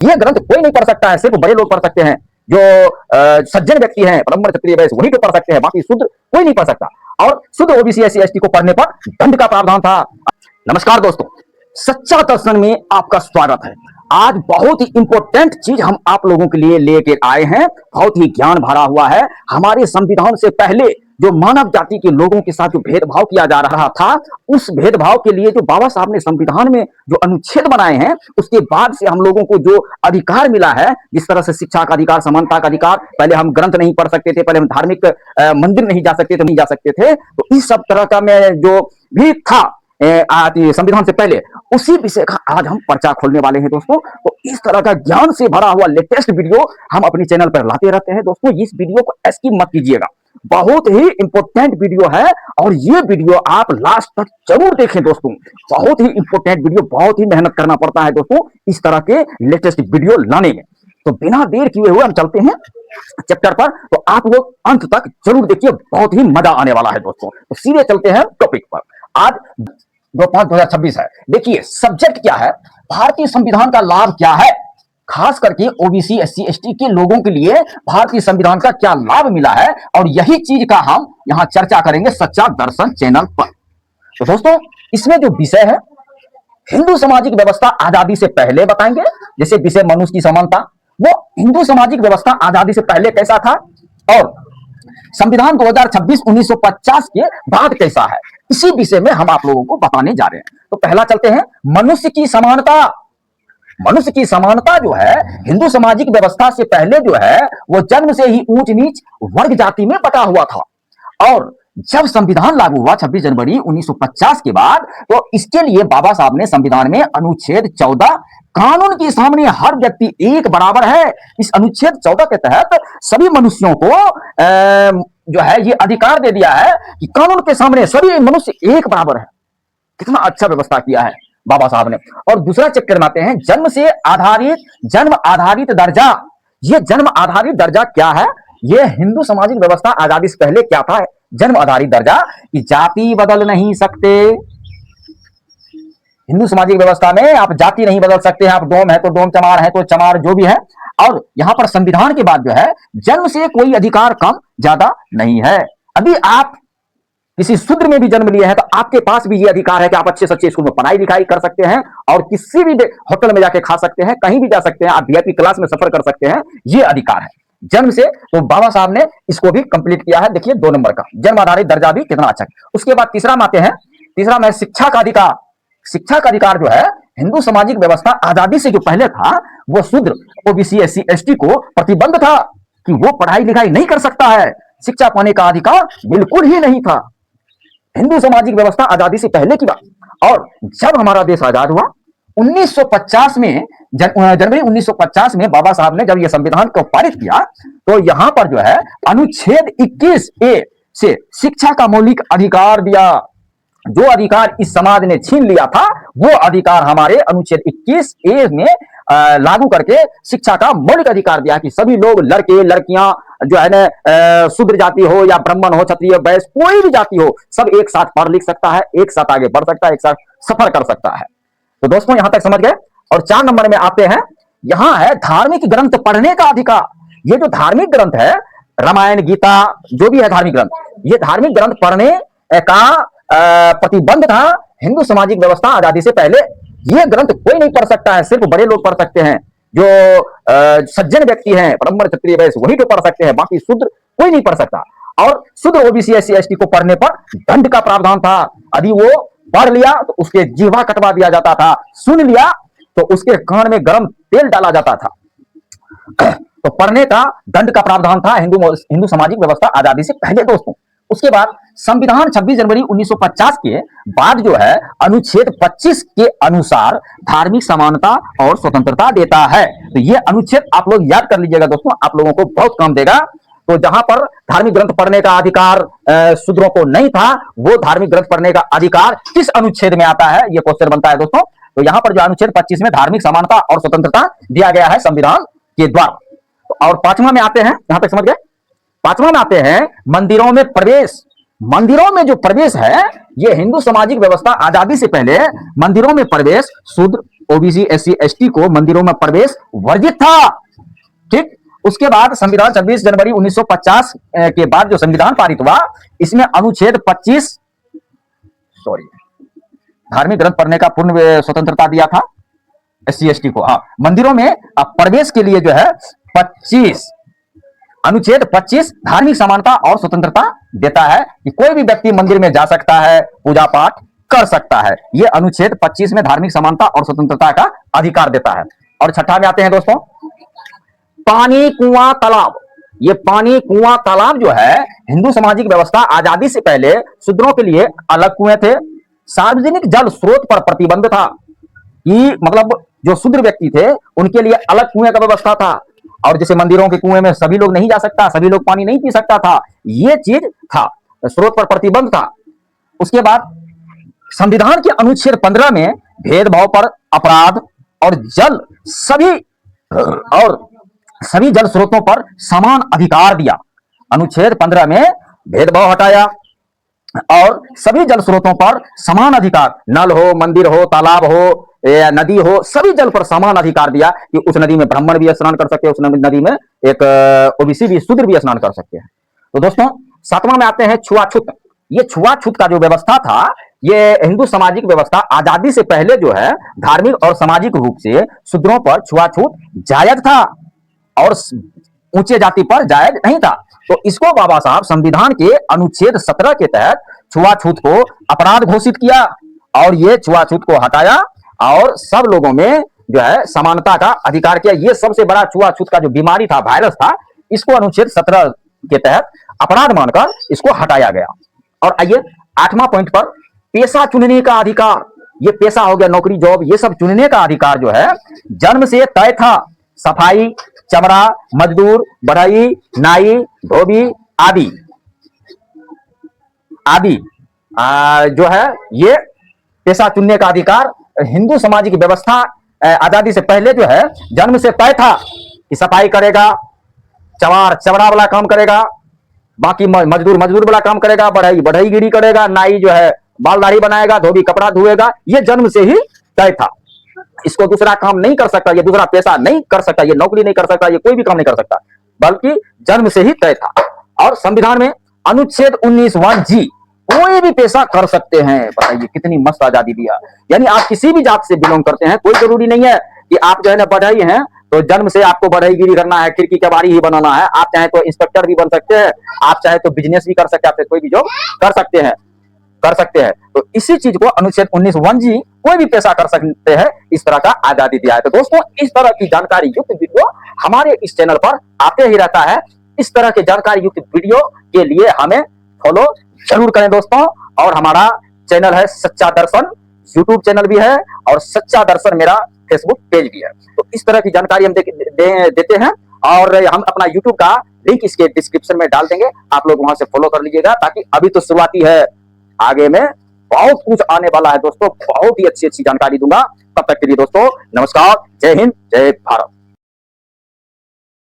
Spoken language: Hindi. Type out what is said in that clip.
ये ग्रंथ कोई नहीं पढ़ सकता है, सिर्फ बड़े लोग पढ़ सकते हैं, जो सज्जन व्यक्ति हैं, ब्राह्मण क्षत्रिय वैश्य वही तो पढ़ सकते हैं, बाकी शूद्र कोई नहीं पढ़ सकता। और शुद्ध ओबीसी एससी एसटी को पढ़ने पर दंड का प्रावधान था। नमस्कार दोस्तों, सच्चा दर्शन में आपका स्वागत है। आज बहुत ही इंपॉर्टेंट चीज हम आप लोगों के लिए लेकर आए हैं, बहुत ही ज्ञान भरा हुआ है। हमारे संविधान से पहले जो मानव जाति के लोगों के साथ जो भेदभाव किया जा रहा था, उस भेदभाव के लिए जो बाबा साहब ने संविधान में जो अनुच्छेद बनाए हैं, उसके बाद से हम लोगों को जो अधिकार मिला है, जिस तरह से शिक्षा का अधिकार, समानता का अधिकार, पहले हम ग्रंथ नहीं पढ़ सकते थे, पहले हम धार्मिक मंदिर नहीं जा सकते थे, तो इस सब तरह का में जो भी था संविधान से पहले, उसी विषय का आज हम पर्चा खोलने वाले हैं दोस्तों। तो इस तरह का ज्ञान से भरा हुआ लेटेस्ट वीडियो हम अपने चैनल पर लाते रहते हैं दोस्तों। इस वीडियो को स्किप मत कीजिएगा, बहुत ही इंपॉर्टेंट वीडियो है और ये वीडियो आप लास्ट तक जरूर देखें दोस्तों। बहुत ही इंपॉर्टेंट वीडियो, बहुत ही मेहनत करना पड़ता है दोस्तों इस तरह के लेटेस्ट वीडियो लाने में। तो बिना देर किए हुए हम चलते हैं चैप्टर पर, तो आप लोग अंत तक जरूर देखिए, बहुत ही मजा आने वाला है दोस्तों। तो सीधे चलते हैं टॉपिक पर। आज 2/5/2026 है। देखिए सब्जेक्ट क्या है, भारतीय संविधान का लाभ क्या है, खास करके ओबीसी एससी एसटी के लोगों के लिए भारतीय संविधान का क्या लाभ मिला है, और यही चीज का हम यहां चर्चा करेंगे सच्चा दर्शन चैनल पर। तो दोस्तों इसमें जो विषय है, हिंदू सामाजिक व्यवस्था आजादी से पहले बताएंगे। जैसे विषय मनुष्य की समानता, वो हिंदू सामाजिक व्यवस्था आजादी से पहले कैसा था, और संविधान 2026 1950 के बाद कैसा है, इसी विषय में हम आप लोगों को बताने जा रहे हैं। तो पहला चलते हैं, मनुष्य की समानता। मनुष्य की समानता जो है हिंदू सामाजिक व्यवस्था से पहले जो है वो जन्म से ही ऊंच नीच वर्ग जाति में बटा हुआ था, और जब संविधान लागू हुआ 26 जनवरी 1950 के बाद, तो इसके लिए बाबा साहब ने संविधान में अनुच्छेद 14, कानून के सामने हर व्यक्ति एक बराबर है, इस अनुच्छेद 14 के तहत सभी मनुष्यों को जो है ये अधिकार दे दिया है कि कानून के सामने सभी मनुष्य एक बराबर है। कितना अच्छा व्यवस्था किया है बाबा साहब ने। और दूसरा चक्कर में आते हैं, जन्म आधारित दर्जा। ये जन्म आधारित दर्जा क्या है, ये हिंदू सामाजिक व्यवस्था आजादी से पहले क्या था, जन्म आधारित दर्जा कि जाति बदल नहीं सकते। हिंदू सामाजिक व्यवस्था में आप जाति नहीं बदल सकते हैं, आप डोम है तो डोम, चमार है तो चमार, जो भी है। और यहां पर संविधान के बाद जो है जन्म से कोई अधिकार कम ज्यादा नहीं है। अभी आप किसी शूद्र में भी जन्म लिए हैं तो आपके पास भी ये अधिकार है कि आप अच्छे से अच्छे स्कूल में पढ़ाई लिखाई कर सकते हैं, और किसी भी होटल में जाके खा सकते हैं, कहीं भी जा सकते हैं, आप वीआईपी क्लास में सफर कर सकते हैं, ये अधिकार है जन्म से। तो बाबा साहब ने इसको भी कंप्लीट किया है। देखिए 2 नंबर का जन्म आधारित दर्जा भी कितना अच्छा है। उसके बाद तीसरा में आते हैं, तीसरा में शिक्षा का अधिकार। शिक्षा का अधिकार जो है हिंदू सामाजिक व्यवस्था आजादी से जो पहले था, वो शूद्र ओबीसी एससी एसटी को प्रतिबंध था कि वो पढ़ाई लिखाई नहीं कर सकता है, शिक्षा पाने का अधिकार बिल्कुल ही नहीं था। हिंदू सामाजिक व्यवस्था आजादी से पहले की बात। और जब हमारा देश आजाद हुआ 1950 में, जनवरी 1950 में बाबा साहब ने जब यह संविधान को पारित किया, तो यहां पर जो है अनुच्छेद 21A से शिक्षा का मौलिक अधिकार दिया। जो अधिकार इस समाज ने छीन लिया था, वो अधिकार हमारे अनुच्छेद 21A में लागू करके शिक्षा का मौलिक अधिकार दिया कि सभी लोग, लड़के लड़कियां जो है ना, शूद्र जाति हो या ब्राह्मण हो, क्षत्रिय वैश्य, कोई भी जाति हो, सब एक साथ पढ़ लिख सकता है, एक साथ आगे बढ़ सकता है, एक साथ सफर कर सकता है। तो दोस्तों यहां तक समझ गए। और 4 नंबर में आते हैं, यहां है धार्मिक ग्रंथ पढ़ने का अधिकार। ये जो धार्मिक ग्रंथ है, रामायण गीता जो भी है धार्मिक ग्रंथ, ये धार्मिक ग्रंथ पढ़ने का प्रतिबंध था हिंदू सामाजिक व्यवस्था आजादी से पहले। ये ग्रंथ कोई नहीं पढ़ सकता है, सिर्फ बड़े लोग पढ़ सकते हैं, जो सज्जन व्यक्ति हैं, ब्राह्मण क्षत्रिय वैश्य वही तो पढ़ सकते हैं, बाकी शूद्र कोई नहीं पढ़ सकता। और शूद्र ओबीसी एससी एसटी को पढ़ने पर दंड का प्रावधान था। यदि वो पढ़ लिया तो उसके जीवा कटवा दिया जाता था, सुन लिया तो उसके कान में गर्म तेल डाला जाता था। तो पढ़ने का दंड का प्रावधान था हिंदू सामाजिक व्यवस्था आजादी से पहले दोस्तों। उसके बाद संविधान 26 जनवरी 1950 के बाद जो है अनुच्छेद 25 के अनुसार धार्मिक समानता और स्वतंत्रता देता है। तो ये अनुच्छेद आप लोग याद कर लीजिएगा दोस्तों, आप लोगों को बहुत काम देगा। तो जहां पर धार्मिक ग्रंथ पढ़ने का अधिकार शूद्रों को नहीं था, वो धार्मिक ग्रंथ पढ़ने का अधिकार किस अनुच्छेद में आता है, ये क्वेश्चन बनता है दोस्तों। तो यहां पर जो अनुच्छेद 25 में धार्मिक समानता और स्वतंत्रता दिया गया है संविधान के द्वारा। और 5वां में आते हैं, यहां तक समझ गए। 5वां में आते हैं मंदिरों में प्रवेश। मंदिरों में जो प्रवेश है, ये हिंदू सामाजिक व्यवस्था आजादी से पहले मंदिरों में प्रवेश शूद्र ओबीसी एससी एसटी को मंदिरों में प्रवेश वर्जित था। ठीक, उसके बाद संविधान 26 जनवरी 1950 के बाद जो संविधान पारित हुआ, इसमें अनुच्छेद 25 धार्मिक ग्रंथ पढ़ने का पूर्ण स्वतंत्रता दिया था एससी एसटी को। हाँ, मंदिरों में प्रवेश के लिए जो है 25 अनुच्छेद 25 धार्मिक समानता और स्वतंत्रता देता है कि कोई भी व्यक्ति मंदिर में जा सकता है, पूजा पाठ कर सकता है। यह अनुच्छेद 25 में धार्मिक समानता और स्वतंत्रता का अधिकार देता है। और छठा में आते हैं दोस्तों, पानी कुआं तालाब। ये पानी कुआं तालाब जो है, हिंदू सामाजिक व्यवस्था आजादी से पहले शूद्रों के लिए अलग कुएं थे। सार्वजनिक जल स्रोत पर प्रतिबंध था कि मतलब जो शूद्र व्यक्ति थे उनके लिए अलग कुएं का व्यवस्था था। और जैसे मंदिरों के कुएं में सभी लोग नहीं जा सकता, सभी लोग पानी नहीं पी सकता था, ये चीज था, स्रोत पर प्रतिबंध था। उसके बाद संविधान के अनुच्छेद 15 में भेदभाव पर अपराध और सभी जल स्रोतों पर समान अधिकार दिया। अनुच्छेद 15 में भेदभाव हटाया और सभी जल स्रोतों पर समान अधिकार, नल हो, मंदिर हो, तालाब हो, नदी हो, सभी जल पर समान अधिकार दिया कि उस नदी में ब्राह्मण भी स्नान कर सकते हैं, उस नदी में एक ओबीसी भी, शूद्र भी स्नान कर सकते हैं। तो दोस्तों, सातवां में आते हैं छुआछूत। ये छुआछूत का जो व्यवस्था था, ये हिंदू सामाजिक व्यवस्था आजादी से पहले जो है धार्मिक और सामाजिक रूप से शूद्रों पर छुआछूत जायज था और ऊंचे जाति पर जायज नहीं था। तो इसको बाबा साहब संविधान के अनुच्छेद 17 के तहत छुआछूत को अपराध घोषित किया और ये छुआछूत को हटाया और सब लोगों में जो है समानता का अधिकार किया। ये सबसे बड़ा छुआछूत का जो बीमारी था, वायरस था, इसको अनुच्छेद 17 के तहत अपराध मानकर इसको हटाया गया। और आइए 8वां पॉइंट पर, पेशा चुनने का अधिकार। ये पेशा हो गया, नौकरी, जॉब, ये सब चुनने का अधिकार जो है जन्म से तय था। सफाई, चमड़ा, मजदूर, बढ़ई, नाई, धोबी आदि जो है ये पेशा चुनने का अधिकार हिंदू सामाजिक व्यवस्था आजादी से पहले जो है जन्म से तय था कि सफाई करेगा, चमड़ा वाला काम करेगा, बाकी मजदूर वाला काम करेगा, बढ़ईगिरी करेगा, नाई जो है बाल दाढ़ी बनाएगा, धोबी कपड़ा धुएगा। ये जन्म से ही तय था। इसको दूसरा काम नहीं कर सकता, ये दूसरा पेशा नहीं कर सकता, ये नौकरी नहीं कर सकता, ये कोई भी काम नहीं कर सकता, बल्कि जन्म से ही तय था। और संविधान में अनुच्छेद 19(1)(g) कोई भी पेशा कर सकते हैं। बताइए कितनी मस्त आजादी दिया। यानी आप किसी भी जात से बिलोंग करते हैं, कोई जरूरी नहीं है कि आप जो है ना बढ़ई हैं तो जन्म से आपको बढ़ईगिरी करना है, खिड़की कबाड़ी ही बनाना है। आप चाहे तो इंस्पेक्टर भी बन सकते हैं, आप चाहे तो बिजनेस भी कर सकते हैं, आप कोई भी जॉब कर सकते हैं। तो इसी चीज को अनुच्छेद 19(1)(g) कोई भी पेशा कर सकते हैं, इस तरह का आजादी दिया है। तो दोस्तों, इस तरह की जानकारी युक्त वीडियो हमारे इस चैनल पर आते ही रहता है। इस तरह के जानकारी युक्त वीडियो के लिए हमें फॉलो जरूर करें दोस्तों। और हमारा चैनल है सच्चा दर्शन, यूट्यूब चैनल भी है और सच्चा दर्शन मेरा फेसबुक पेज भी है। तो इस तरह की जानकारी हम देते हैं और हम अपना यूट्यूब का लिंक इसके डिस्क्रिप्शन में डाल देंगे, आप लोग वहां से फॉलो कर लीजिएगा, ताकि अभी तो शुरुआती है, आगे में बहुत कुछ आने वाला है दोस्तों, बहुत ही अच्छी जानकारी दूंगा। तब तक के लिए दोस्तों नमस्कार, जय हिंद, जय भारत।